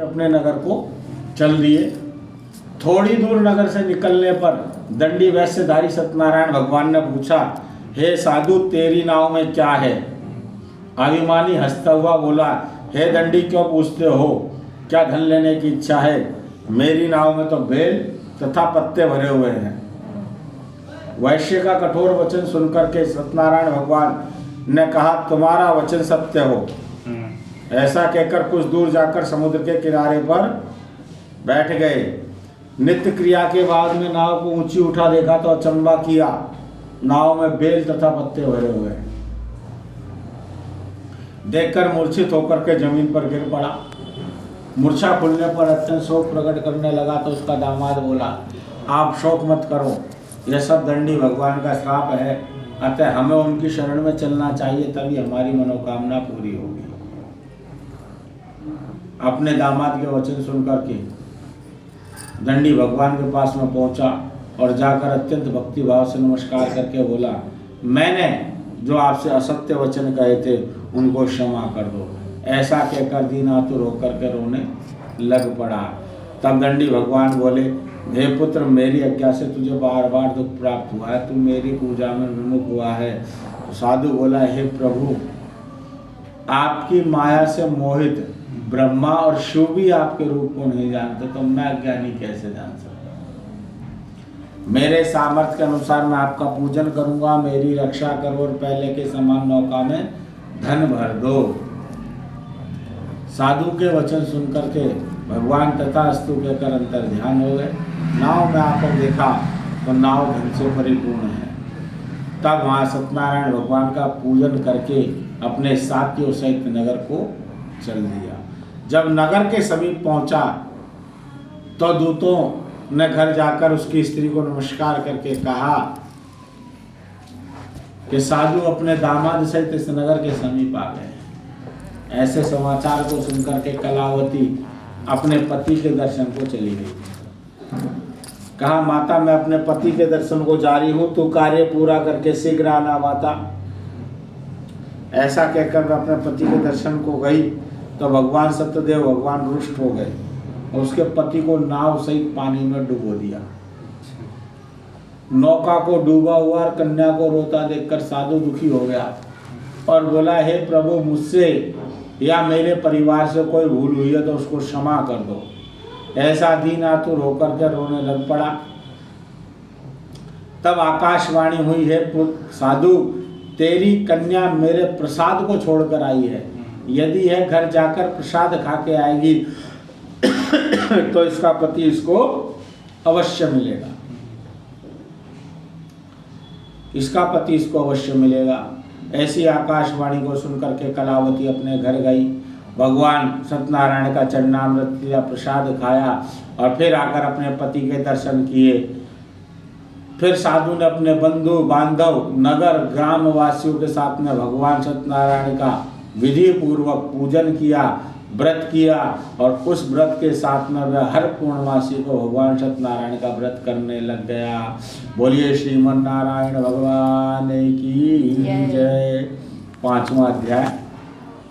अपने नगर को चल दिए। थोड़ी दूर नगर से निकलने पर दंडी वैश्यधारी सत्यनारायण भगवान ने पूछा, हे साधु, तेरी नाव में क्या है? अभिमानी हंसता हुआ बोला, हे दंडी, क्यों पूछते हो? क्या धन लेने की इच्छा है? मेरी नाव में तो बेल तथा पत्ते भरे हुए हैं। वैश्य का कठोर वचन सुनकर के सत्यनारायण भगवान ने कहा, तुम्हारा वचन सत्य हो। ऐसा कहकर कुछ दूर जाकर समुद्र के किनारे पर बैठ गए। नित्य क्रिया के बाद में नाव को ऊंची उठा देखा तो अचंबा किया, नाव में बेल तथा पत्ते भरे हुए हैं। देखकर मूर्छित होकर के जमीन पर गिर पड़ा। मूर्छा खुलने पर अत्यंत शोक प्रकट करने लगा तो उसका दामाद बोला, आप शोक मत करो, यह सब दंडी भगवान का श्राप है, अतः हमें उनकी शरण में चलना चाहिए, तभी हमारी मनोकामना पूरी होगी। अपने दामाद के वचन सुनकर के दंडी भगवान के पास में पहुंचा और जाकर अत्यंत भक्ति भाव से नमस्कार करके बोला, मैंने जो आपसे असत्य वचन कहे थे उनको क्षमा कर दो। ऐसा कहकर दीनातुर होकर के रोने लग पड़ा। तब दंडी भगवान बोले, हे पुत्र, मेरी आज्ञा से तुझे बार बार दुख प्राप्त हुआ है, तू मेरी पूजा में विमुख हुआ है। तो साधु बोला, हे प्रभु, आपकी माया से मोहित ब्रह्मा और शिव भी आपके रूप को नहीं जानते, तो मैं अज्ञानी कैसे जान सकता? मेरे सामर्थ्य के अनुसार मैं आपका पूजन करूंगा, मेरी रक्षा करो और पहले के समान नौका में धन भर दो। साधु के वचन सुनकर के भगवान तथास्तु कहकर अंतर ध्यान हो गए। नाव में आकर देखा तो नाव धन से परिपूर्ण है। तब वहाँ सत्यनारायण भगवान का पूजन करके अपने साथियों सहित नगर को चल दिया। जब नगर के समीप पहुंचा तो दूतों ने घर जाकर उसकी स्त्री को नमस्कार करके कहा कि साधु अपने दामाद सहित इस नगर के समीप आ गए। ऐसे समाचार को सुनकर के कलावती अपने पति के दर्शन को चली गई। कहा, माता, मैं अपने पति के दर्शन को जा रही हूँ, तू कार्य पूरा करके शीघ्र आना माता। ऐसा कहकर मैं अपने पति के दर्शन को गई तो भगवान सत्यदेव भगवान रुष्ट हो गए और उसके पति को नाव सहित पानी में डुबो दिया। नौका को डूबा हुआ और कन्या को रोता देखकर साधु दुखी हो गया और बोला, हे प्रभु, मुझसे या मेरे परिवार से कोई भूल हुई है तो उसको क्षमा कर दो। ऐसा दीनातुर होकर के रोने लग पड़ा। तब आकाशवाणी हुई, है साधु, तेरी कन्या मेरे प्रसाद को छोड़कर आई है, यदि यह घर जाकर प्रसाद खा के आएगी तो इसका पति इसको अवश्य मिलेगा, इसका पति इसको अवश्य मिलेगा। ऐसी आकाशवाणी को सुनकर के कलावती अपने घर गई, भगवान सत्यनारायण का चरणामृत या प्रसाद खाया और फिर आकर अपने पति के दर्शन किए। फिर साधु ने अपने बंधु बांधव नगर ग्राम वासियों के साथ में भगवान सत्यनारायण का विधि पूर्वक पूजन किया, व्रत किया और उस व्रत के साथ में वह हर पूर्णमासी को भगवान सत्यनारायण का व्रत करने लग गया। बोलिए श्रीमन नारायण भगवान की जय। 5वां अध्याय